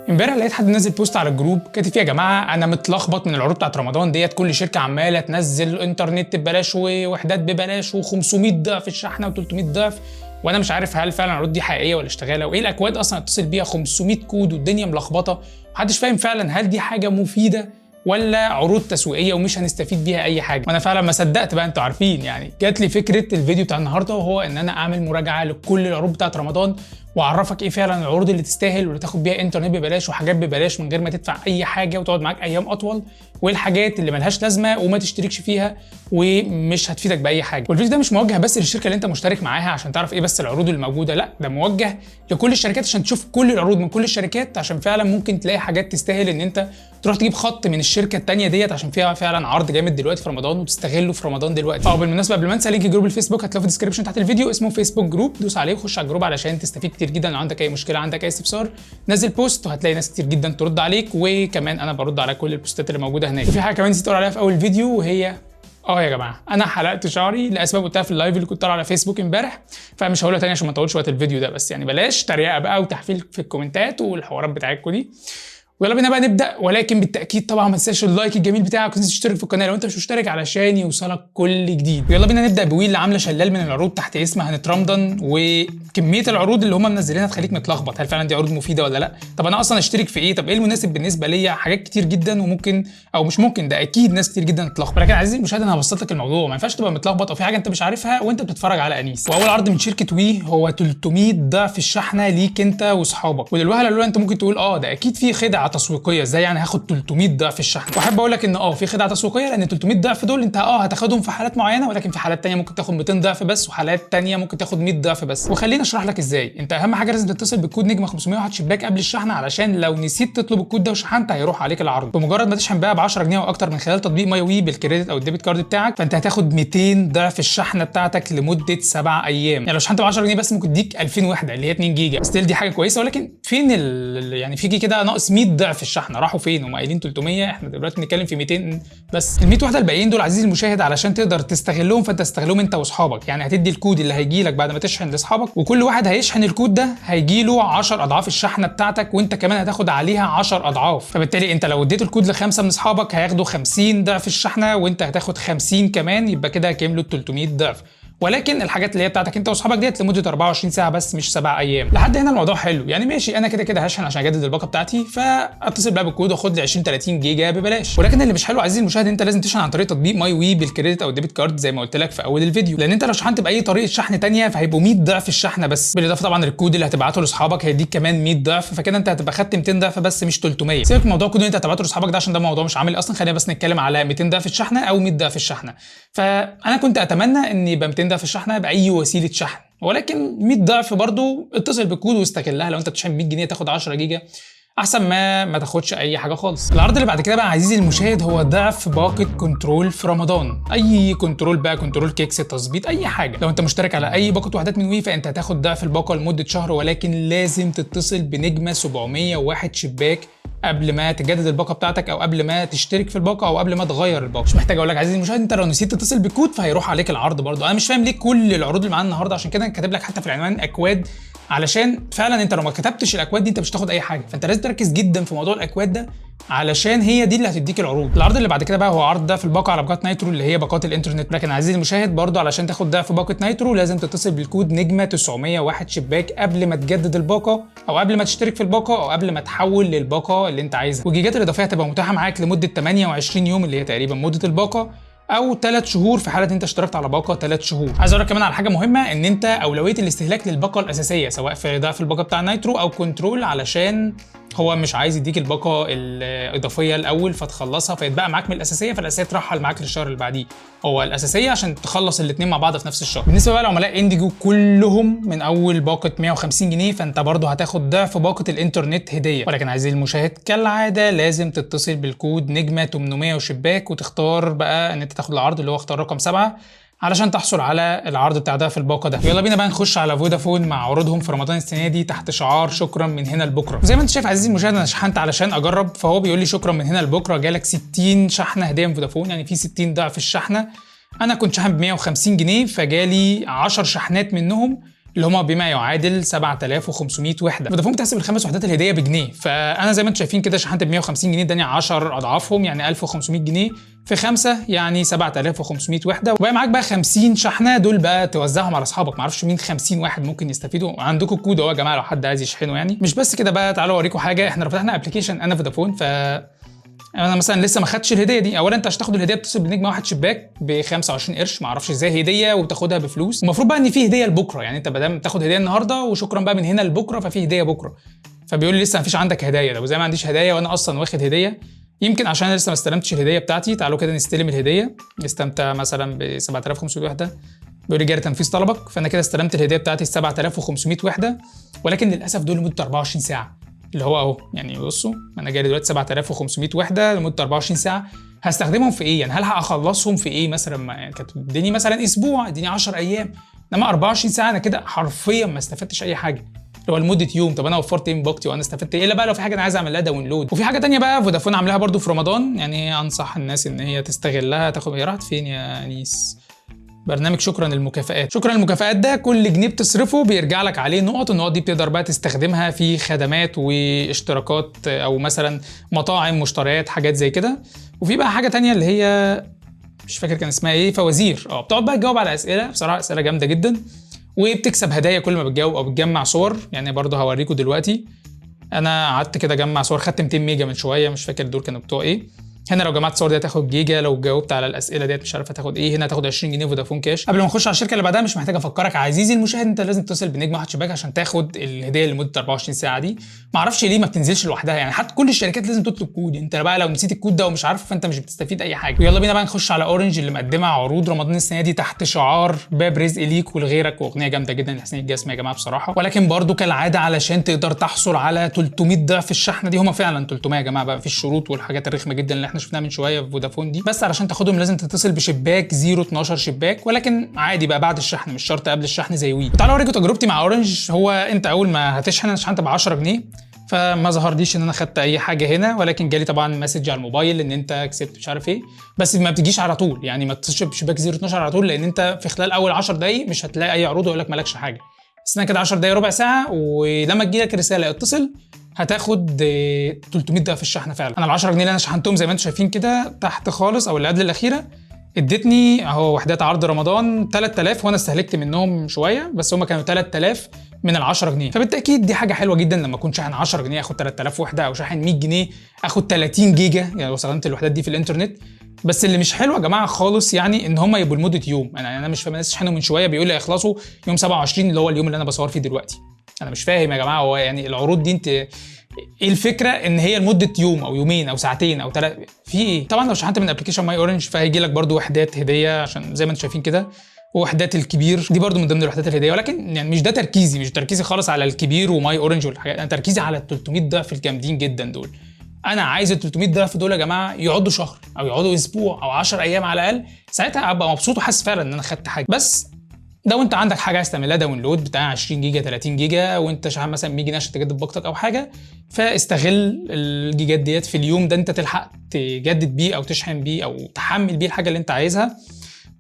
امبارح لقيت حد نزل بوست على الجروب كاتب فيه: يا جماعه انا متلخبط من العروض بتاعت رمضان ديت، كل شركه عماله تنزل انترنت ببلاش ووحدات ببلاش و500 ضعف الشحنه و300 ضعف، وانا مش عارف هل فعلا العروض دي حقيقيه ولا اشتغاله، وايه الاكواد اصلا اتصل بيها 500 كود والدنيا ملخبطه، محدش فاهم فعلا هل دي حاجه مفيده ولا عروض تسويقيه ومش هنستفيد بيها اي حاجه. وانا فعلا ما صدقت بقى، انتوا عارفين يعني جات لي فكره الفيديو بتاع النهارده، وهو ان انا اعمل مراجعه لكل العروض بتاعت رمضان واعرفك ايه فعلا العروض اللي تستاهل واللي تاخد بيها انترنت ببلاش وحاجات ببلاش من غير ما تدفع اي حاجه وتقعد معاك ايام اطول، وايه الحاجات اللي ملهاش لازمه وما تشتركش فيها ومش هتفيدك باي حاجه. والفيديو ده مش موجه بس للشركه اللي انت مشترك معاها عشان تعرف ايه بس العروض اللي موجوده، لا ده موجه لكل الشركات عشان تشوف كل العروض من كل الشركات، عشان فعلا ممكن تلاقي حاجات تستاهل ان انت تروح تجيب خط من الشركه الثانيه ديت عشان فيها فعلا عرض جامد دلوقتي في رمضان وتستغله في رمضان دلوقتي. بالمناسبه قبل ما انسى، لينك جروب الفيسبوك هتلاقيه في الديسكربشن تحت الفيديو، اسمه فيسبوك جروب، دوس عليه وخش على الجروب علشان تستفيد كتير جدا. لو عندك اي مشكله، عندك اي استفسار، نزل بوست وهتلاقي ناس كتير جدا ترد عليك، وكمان انا برد على كل البوستات اللي موجوده هناك. وفي حاجه كمان نسيت اقول عليها في اول فيديو، وهي يا جماعه انا حلقت شعري لاسباب قلتها في اللايف اللي كنت طالع على فيسبوك امبارح، فمش هقولها تاني عشان ما اطولش وقت الفيديو ده، بس يعني بلاش تريقه بقى وتحفيل في الكومنتات والحوارات بتاعتكم دي. ويلا بينا بقى نبدا، ولكن بالتاكيد طبعا ما تنساش اللايك الجميل بتاعك وتنسى تشترك في القناه لو انت مش مشترك علشان يوصلك كل جديد. ويلا بينا نبدا بويل اللي عامله شلال من العروض تحت اسم هانت رمضان، وكميه العروض اللي هم منزلينها تخليك متلخبط، هل فعلا دي عروض مفيده ولا لا؟ طب انا اصلا اشترك في ايه؟ طب ايه المناسب بالنسبه ليا؟ حاجات كتير جدا، وممكن او مش ممكن، ده اكيد ناس كتير جدا تتلخبط. لكن عزيزي المشاهد انا هبسط لك الموضوع، ما ينفعش تبقى متلخبط او في حاجه انت مش عارفها وانت بتتفرج على انيس. واول عرض من شركه وي هو 300 ضعف الشحنه ليك انت واصحابك. وللوهله الاولى انت ممكن تقول ده اكيد في خدعه تسويقيه، ازاي يعني هاخد 300 ضعف الشحن؟ واحب اقول لك ان في خدعه تسويقيه، لان 300 ضعف دول انت هتاخدهم في حالات معينه، ولكن في حالات ثانيه ممكن تاخد 200 ضعف بس، وحالات ثانيه ممكن تاخد 100 ضعف بس. وخليني اشرح لك ازاي. انت اهم حاجه لازم تتصل بالكود نجمه 501 شباك قبل الشحن، علشان لو نسيت تطلب الكود ده وشحنت هيروح عليك العرض. بمجرد ما تشحن بقى ب 10 جنيه او اكتر من خلال تطبيق ماي وي بالكريدت او الديبت كارد بتاعك، فانت هتاخد 200 ضعف الشحنه بتاعتك لمده 7 ايام. يعني لو شحنت ب 10 جنيه بس ممكن تديك 2000 وحده اللي هي 2 جيجا، ستيل دي حاجه كويسه، ولكن فين يعني في كده ناقص 100 ضعف الشحنه، راحوا فين؟ هم قايلين 300، احنا دلوقتي بنتكلم في 200 بس. ال 100 وحده الباقيين دول عزيزي المشاهد علشان تقدر تستغلهم، فانت تستغلهم انت واصحابك. يعني هتدي الكود اللي هيجي لك بعد ما تشحن لاصحابك، وكل واحد هيشحن الكود ده هيجي له 10 اضعاف الشحنه بتاعتك، وانت كمان هتاخد عليها 10 اضعاف. فبالتالي انت لو اديت الكود لخمسه من اصحابك هياخدوا 50 ضعف الشحنه، وانت هتاخد 50 كمان، يبقى كده كاملوا 300 ضعف. ولكن الحاجات اللي هي بتاعتك انت واصحابك ديت لمده 24 ساعه بس، مش 7 ايام. لحد هنا الموضوع حلو، يعني ماشي، انا كده هشحن عشان اجدد الباقه بتاعتي، فاتصل بقى بالكود واخد لي 20 30 جيجا ببلاش. ولكن اللي مش حلو عزيزي المشاهد، انت لازم تشحن عن طريق تطبيق ماي وي بالكريدت او الديبت كارد زي ما قلت لك في اول الفيديو، لان انت لو شحنت باي طريقه شحن ثانيه فهيبقوا 100 ضعف الشحنه بس، بالاضافه طبعا الكود اللي هتبعته لاصحابك هيديك كمان 100 ضعف، فكده انت هتبقى خدت 200 ضعف بس مش 300. سيبك من موضوع الكود اللي انت هتبعته لاصحابك ده عشان ده موضوع مش عامل اصلا، خلينا بس نتكلم على 200 ضعف الشحنه او 100 ضعف الشحنه. فانا كنت اتمنى ان يبقى 200 ضعف الشحنه باي وسيله شحن، ولكن 100 ضعف برضو اتصل بالكود واستغلها. لو انت بتشحن 100 جنيه تاخد 10 جيجا، احسن ما تاخدش اي حاجه خالص. العرض اللي بعد كده بقى عزيزي المشاهد هو ضعف باقه كنترول في رمضان. اي كنترول بقى، كنترول كيكس، تظبيط، اي حاجه. لو انت مشترك على اي باقه وحدات من وي فانت هتاخد ضعف الباقه لمده شهر، ولكن لازم تتصل بنجمه 701 شباك قبل ما تجدد الباقه بتاعتك، او قبل ما تشترك في الباقه، او قبل ما تغير الباقه. مش محتاج اقول لك عزيزي المشاهد، انت لو نسيت تتصل بالكود فهيروح عليك العرض برضه. انا مش فاهم ليه كل العروض اللي معانا النهارده، عشان كده كاتب لك حتى في العنوان اكواد، علشان فعلا انت لو ما كتبتش الاكواد دي انت مش هتاخد اي حاجه، فانت لازم تركز جدا في موضوع الاكواد ده علشان هي دي اللي هتديك العروض. العرض اللي بعد كده بقى هو عرض ضعف الباقه على باقات نايترو اللي هي باقات الانترنت. لكن عزيزي المشاهد برضه علشان تاخد ضعف باقه نايترو لازم تتصل بالكود نجمه 901 شباك قبل ما تجدد الباقه، او قبل ما تشترك في الباقه، او قبل ما تحول للباقه اللي انت عايزها. والجيجات الاضافيه هتبقى متاحه معاك لمده 28 يوم اللي هي تقريبا مده الباقه، او 3 شهور في حاله انت اشتركت على باقه 3 شهور. عايز اقول لك كمان على حاجه مهمه، ان انت اولويه الاستهلاك للباقه الاساسيه سواء في ضعف الباقه بتاع نايترو او كنترول، علشان هو مش عايز يديك الباقه الاضافيه الاول فتخلصها فيتبقى معاك من الاساسيه، فالاساسيه ترحل معاك للشهر اللي بعديه. هو الاساسيه عشان تخلص الاثنين مع بعض في نفس الشهر. بالنسبه بقى لعملاء انديجو كلهم من اول باقه 150 جنيه فانت برضه هتاخد ضعف باقه الانترنت هديه. ولكن عزيزي المشاهد كالعاده لازم تتصل بالكود نجمه 800 وشباك، وتختار بقى ان انت تاخد العرض اللي هو اختار رقم 7 علشان تحصل على العرض بتاع ضعف الباقه ده. يلا بينا بقى نخش على فودافون مع عروضهم في رمضان السنه دي تحت شعار شكرا من هنا لبكره. زي ما انت شايف عزيزي المشاهد انا شحنت علشان اجرب، فهو بيقول لي شكرا من هنا لبكره جالك 60 شحنه هديه من فودافون، يعني في 60 ضعف الشحنه. انا كنت شاحن ب 150 جنيه فجالي 10 شحنات منهم اللي هما بما يعادل 7500 وحده. فودافون بتحسب الخمس وحدات الهديه بجنيه، فانا زي ما انتم شايفين كده شحنت ب 150 جنيه، اداني 10 اضعافهم يعني 1500 جنيه في 5 يعني 7500 وحده. وبقى معاك بقى 50 شحنه، دول بقى توزعهم على اصحابك، معرفش مين 50 واحد ممكن يستفيدوا. عندكم الكود اهو يا جماعه لو حد عايز يشحنه يعني. مش بس كده بقى، تعالوا اوريكم حاجه. احنا لو فتحنا ابلكيشن انا فودافون، انا مثلا لسه ما خدتش الهديه دي. اولا انت عشان تاخد الهديه بتصل بنجمه واحد شباك ب 25 قرش، ما اعرفش ازاي هديه وبتاخدها بفلوس. المفروض بقى ان في هديه لبكره، يعني انت بدل تاخد هديه النهارده وشكرا بقى من هنا لبكره، ففي هديه بكره. فبيقول لي لسه ما فيش عندك هدايا. ده وزي ما عنديش هدايا وانا اصلا واخد هديه، يمكن عشان لسه ما استلمتش الهديه بتاعتي. تعالوا كده نستلم الهديه. استمتع مثلا ب 7500 وحده، بيقول لي جاري تنفيذ طلبك. فانا كده استلمت الهديه بتاعتي 7500 وحده، ولكن للاسف دول لمده 24 ساعه. اللي هو اهو يعني بصوا انا جالي دلوقتي 7500 وحده لمده 24 ساعه. هستخدمهم في ايه؟ يعني هل هخلصهم في ايه مثلا؟ يعني كانت اديني مثلا اسبوع، اديني 10 ايام، انما 24 ساعه انا كده حرفيا ما استفدتش اي حاجه. اللي هو لمده يوم. طب انا وفرت ايه من وقتي وانا استفدت ايه؟ الا بقى لو في حاجه انا عايز اعمل لها داونلود. وفي حاجه تانية بقى فودافون عاملاها برده في رمضان، يعني انصح الناس ان هي تستغلها. تاخد هي راحت فين يا انيس؟ برنامج شكرا للمكافآت. شكرا للمكافآت ده كل جنيه بتصرفه بيرجع لك عليه نقط. النقط دي بتقدر بقى تستخدمها في خدمات واشتراكات، او مثلا مطاعم، مشتريات، حاجات زي كده. وفي بقى حاجه تانية اللي هي مش فاكر كان اسمها ايه، فوازير. بتقعد بقى تجاوب على اسئله، بصراحه اسئله جامده جدا، وبتكسب هدايا كل ما بتجاوب، او بتجمع صور. يعني برضه هوريكم دلوقتي. انا قعدت كده اجمع صور، خدت 200 ميجا من شويه، مش فاكر دول كانوا بتوع ايه. هنا لو جمعت صور دي هتاخد جيجا، لو جاوبت على الاسئله ديت مش عارف هتاخد ايه. هنا هتاخد 20 جنيه فودافون كاش. قبل ما نخش على الشركه اللي بعدها، مش محتاج افكرك عزيزي المشاهد، انت لازم تتصل بنجم واحد شباك عشان تاخد الهديه لمده 24 ساعه دي. ما اعرفش ليه ما بتنزلش لوحدها، يعني حتى كل الشركات لازم تطلب كود. انت بقى لو نسيت الكود ده ومش عارف، فانت مش بتستفيد اي حاجه. ويلا بينا بقى نخش على اورنج اللي مقدمه عروض رمضان السنه دي تحت شعار باب رزق ليك ولغيرك، واغنيه جامده جدا لحسين الجسمي يا جماعه بصراحه. ولكن برضو كالعاده علشان تقدر تحصل على 300 ضعف الشحنه دي، هم فعلا 300 يا جماعه بقى، في الشروط والحاجات الرخمه جدا اللي احنا شفناها من شويه في فودافون دي. بس علشان تاخدهم لازم تتصل بشباك 012 شباك، ولكن عادي بقى بعد الشحن، مش شرط قبل الشحن زي وي. تعالوا اوريكم تجربتي مع اورنج. هو انت اول ما هتشحن، انا شحنت ب 10 جنيه، فما ظهرليش ان انا خدت اي حاجه هنا، ولكن جالي طبعا مسج على الموبايل ان انت كسبت مش عارف ايه. بس ما بتجيش على طول، يعني ما تتصلش بشباك 012 على طول، لان انت في خلال اول 10 دقائق مش هتلاقي اي عروض ويقول لك مالكش حاجه. استنى كده 10 دقائق ربع ساعه، ولما تجي لك رساله اتصل هتاخد 300 ضعف الشحنه فعلا. انا ال 10 جنيه اللي انا شحنتهم زي ما انتم شايفين كده تحت خالص، او اللي قبل الاخيره، ادتني اهو وحدات عرض رمضان 3000، وانا استهلكت منهم شويه، بس هم كانوا 3000 من ال 10 جنيه. فبالتاكيد دي حاجه حلوه جدا لما اكون شاحن 10 جنيه اخد 3000 وحده، او شاحن 100 جنيه اخد 30 جيجا، يعني لو استخدمت الوحدات دي في الانترنت. بس اللي مش حلو يا جماعه خالص، يعني ان هم يبقوا لمده يوم. انا مش فاهم، الناس شحنوا من شويه بيقول لي هيخلصوا يوم 27 اللي هو اليوم اللي انا بصور فيه دلوقتي. انا مش فاهم يا جماعه، هو يعني العروض دي انت ايه الفكره ان هي لمده يوم او يومين او ساعتين او 3 في ايه؟ طبعا لو شحنت من ابلكيشن ماي اورنج فهيجي لك برده وحدات هديه، عشان زي ما انتم شايفين كده، ووحدات الكبير دي برده من ضمن الوحدات الهديه. ولكن يعني مش ده تركيزي، مش تركيزي خالص على الكبير وماي اورنج والحاجات. انا تركيزي على ال 300 ضعف الجامدين جدا دول. انا عايز ال 300 ضعف دول يا جماعه يقعدوا شهر او يقعدوا اسبوع او 10 ايام على الاقل، ساعتها ابقى مبسوط وحاسس فعلا ان انا خدت حاجه. بس لو انت عندك حاجه عايز تعملها داونلود بتاع 20 جيجا 30 جيجا، وانت شحن مثلا 100 جنيه عشان تجدد باقتك او حاجه، فاستغل الجيجات ديت في اليوم ده، انت تلحق تجدد بيه او تشحن بيه او تحمل بيه الحاجه اللي انت عايزها.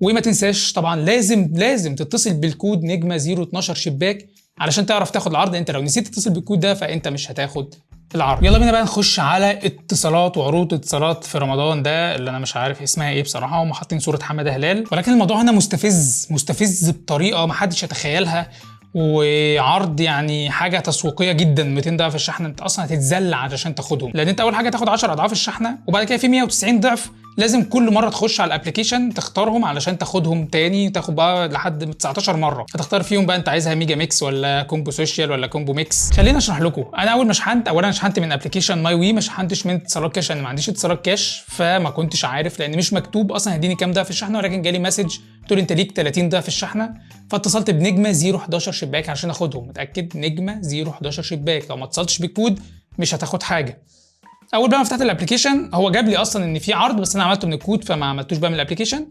وما تنساش طبعا لازم تتصل بالكود نجمه 012 شباك علشان تعرف تاخد العرض. انت لو نسيت تتصل بالكود ده فانت مش هتاخد العرض. يلا بينا بقى نخش على اتصالات وعروض اتصالات في رمضان ده، اللي انا مش عارف اسمها ايه بصراحه. هم حاطين صوره حماده هلال، ولكن الموضوع هنا مستفز بطريقه ما حدش يتخيلها، وعرض يعني حاجه تسويقيه جدا. 200 ضعف الشحن، انت اصلا هتتذل علشان تاخدهم، لان انت اول حاجه تاخد 10 اضعاف الشحنه، وبعد كده في 190 ضعف لازم كل مره تخش على الابلكيشن تختارهم علشان تاخدهم تاني، تاخد بقى لحد 19 مره هتختار فيهم بقى انت عايزها ميجا ميكس ولا كومبو سوشيال ولا كومبو ميكس. خليني اشرح لكم. انا اول ما شحنت، اولا شحنت من ابلكيشن ماي وي، ما شحنتش من اتصالات كاش، انا ما عنديش اتصالات كاش، فما كنتش عارف لان مش مكتوب اصلا هيديني كام ضعف الشحنه، ولكن جالي مسج تقول انت ليك 30 ضعف الشحنه. فاتصلت بنجمه 011 شباك عشان اخدهم. متاكد نجمه 011 شباك، لو ما اتصلتش بالكود مش هتاخد حاجه. اول بقى ما فتحت الابلكيشن هو جاب لي اصلا ان في عرض، بس انا عملته من الكود فما عملتوش بقى من الابلكيشن.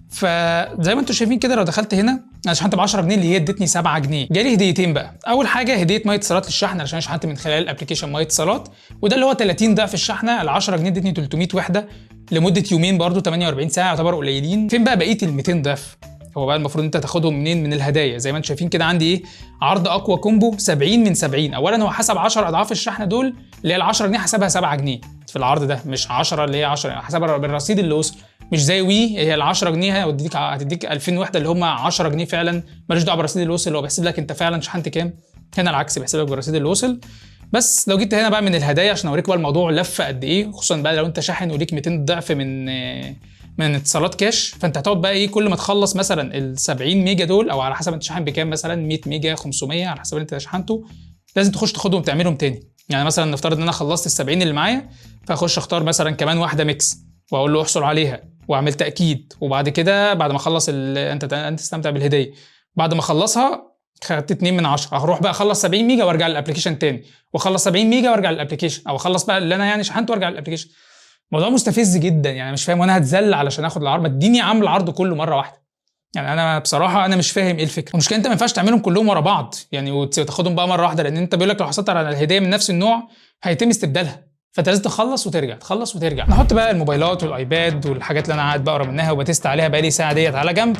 فزي ما انتم شايفين كده، لو دخلت هنا انا شحنت ب 10 جنيه اللي هي ادتني 7 جنيه. جالي هديتين بقى. اول حاجه هديه ميه اتصالات للشحن علشان شحنت من خلال الابلكيشن ميه اتصالات، وده اللي هو 30 ضعف الشحنه. ال 10 جنيه ادتني 300 وحده لمده يومين، برده 48 ساعه، يعتبر قليلين. فين بقى بقيه ال 200 ضعف؟ هو بقى المفروض انت تاخدهم منين؟ من الهدايا. زي ما انتم شايفين كده عندي ايه، عرض اقوى كومبو 70 من 70. اولا هو حسب 10 اضعاف الشحن دول، اللي هي ال 10 جنيه حسبها 7 جنيه في العرض ده، مش 10 اللي هي 10، حسبها بالرصيد اللي وصل. مش زي وي، هي ال 10 جنيه هتديك 2000 وحده اللي هم 10 جنيه فعلا، مالوش دعوه بالرصيد اللي وصل، هو بيحسب لك انت فعلا شحنت كام. هنا العكس، بيحسب لك بالرصيد اللي وصل. بس لو جيت هنا بقى من الهدايا عشان اوريك بقى الموضوع لف قد ايه، خصوصا بقى لو انت شاحن وليك 200 ضعف من اتصالات كاش، فانت هتقعد بقى ايه كل ما تخلص مثلا ال 70 ميجا دول، او على حسب انت شاحن بكام، مثلا 100 ميجا 500 على حسب انت شحنته، لازم تخش تاخدهم تعملهم تاني. يعني مثلا نفترض ان انا خلصت ال 70 اللي معايا، فاخش اختار مثلا كمان واحده ميكس واقول له احصل عليها واعمل تاكيد، وبعد كده بعد ما اخلص انت تستمتع بالهديه، بعد ما اخلصها خدت 2 من 10، هروح بقى اخلص 70 ميجا وارجع للابلكيشن تاني، واخلص 70 ميجا وارجع للابلكيشن، او اخلص بقى اللي انا يعني شحنته وارجع للابلكيشن. موضوع مستفز جدا، يعني مش فاهم، وانا هتذل علشان اخد العرض؟ ما اديني عامل العرض كله مره واحده. يعني انا بصراحه انا مش فاهم ايه الفكره. المشكله انت ما ينفعش تعملهم كلهم ورا بعض يعني وتاخدهم بقى مره واحده، لان انت بيقول لك لو حصلت على الهديه من نفس النوع هيتم استبدالها، فانت لازم تخلص وترجع تخلص وترجع. نحط بقى الموبايلات والايباد والحاجات اللي انا قاعد بقرا منها وبتست عليها بقالي ساعه ديت على جنب،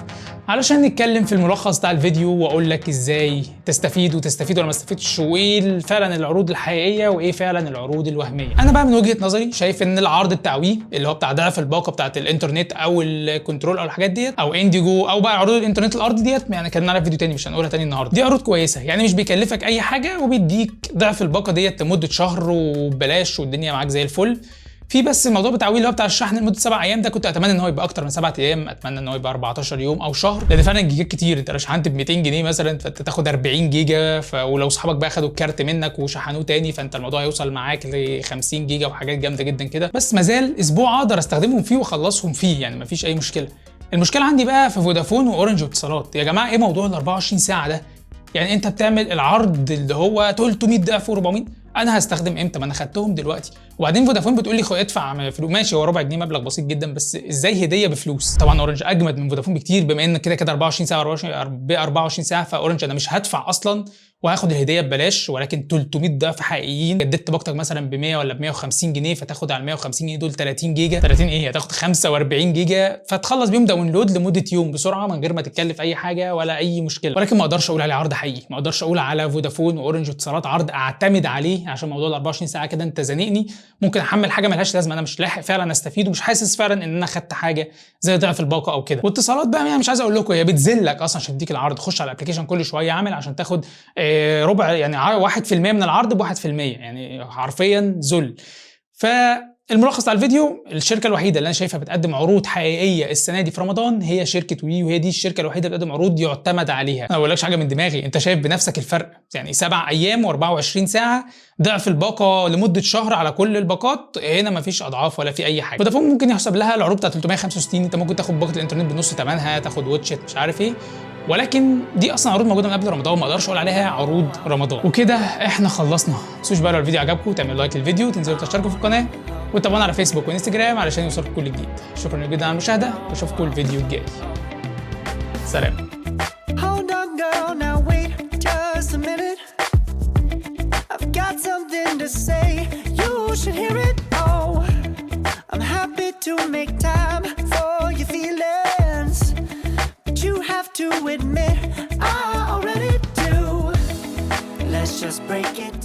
علشان نتكلم في الملخص بتاع الفيديو واقول لك ازاي تستفيد ولا ما تستفيدش، وايه فعلا العروض الحقيقيه وايه فعلا العروض الوهميه. انا بقى من وجهه نظري شايف ان العرض التعويم اللي هو بتاع ضعف الباقه بتاعه الانترنت او الكنترول او الحاجات ديت، او انديجو، او بقى عروض الانترنت الارضي ديت، يعني كان على فيديو تاني مش هنقولها تاني النهارده، دي عروض كويسه، يعني مش بيكلفك اي حاجه وبيديك ضعف الباقه ديت لمده شهر وببلاش والدنيا معاك زي الفل. في بس الموضوع بتاع اللي هو بتاع الشحن لمده 7 ايام ده، كنت اتمنى ان هو يبقى اكتر من 7 ايام، اتمنى ان هو يبقى 14 يوم او شهر، لان فعلا الجيجات كتير. انت لو شحنت ب 200 جنيه مثلا فانت تاخد 40 جيجا، ولو اصحابك بقى خدوا الكارت منك وشحنوه تاني فانت الموضوع هيوصل معاك ل 50 جيجا وحاجات جامده جدا كده. بس مازال اسبوع اقدر استخدمهم فيه واخلصهم فيه، يعني مفيش اي مشكله. المشكله عندي بقى في فودافون واورنج واتصالات. يا جماعه ايه موضوع ال 24 ساعه ده؟ يعني انت بتعمل العرض اللي هو 300 ضعف و400، انا هستخدم امتى؟ ما انا خدتهم دلوقتي. وبعدين فودافون بتقول لي ادفع فلوس، ماشي هو ربع جنيه مبلغ بسيط جدا، بس ازاي هديه بفلوس؟ طبعا اورنج اجمد من فودافون بكتير، بما ان كده 24 ساعه ب 24 ساعه، فاورنج انا مش هدفع اصلا وهاخد الهديه ببلاش، ولكن 300 ضعف حقيقيين. جددت باقتك مثلا ب 100 ولا ب 150 جنيه، فتاخد على ال 150 جنيه دول 30 جيجا، 30 ايه، هتاخد 45 جيجا، فتخلص بيهم داونلود لمده يوم بسرعه من غير ما تتكلف اي حاجه ولا اي مشكله. ولكن ما اقدرش اقول عليه عرض حقيقي، ما اقدرش اقول على فودافون واورنج واتصالات عرض اعتمد عليه، عشان موضوع ال 24 ساعه كده انت زنقني، ممكن احمل حاجه ملهاش لازمه، انا مش لاحق فعلا استفيد ومش حاسس فعلا ان انا خدت حاجه زي ضعف الباقه او كده. واتصالات بقى يعني مش عايز اقول لكم، هي بتذلك اصلا عشان تديك العرض، خش على الابلكيشن كل شويه عامل عشان تاخد ربع، يعني 1% من العرض ب 1%، يعني حرفيا ذل. فالملخص على الفيديو، الشركه الوحيده اللي انا شايفها بتقدم عروض حقيقيه السنه دي في رمضان هي شركه وي، وهي دي الشركه الوحيده اللي بتقدم عروض يعتمد عليها. انا ما بقولكش حاجه من دماغي، انت شايف بنفسك الفرق، يعني 7 ايام و24 ساعه، ضعف الباقه لمده شهر على كل الباقات، هنا مفيش اضعاف ولا في اي حاجه. فودافون ممكن يحسب لها العروض بتاع 365، انت ممكن تاخد باقه الانترنت بنص ثمنها، تاخد واتشت مش عارف ايه، ولكن دي اصلا عروض موجوده من قبل رمضان، ما اقدرش اقول عليها عروض رمضان. وكده احنا خلصنا. ما تنسوش بقى لو الفيديو عجبكم تعملوا لايك للفيديو، تنزلوا تشتركوا في القناه، وتابعونا على فيسبوك وانستجرام علشان يوصلكم كل جديد. شكرا جدا على المشاهده، واشوفكم الفيديو الجاي. سلام. To admit I already do. Let's just break it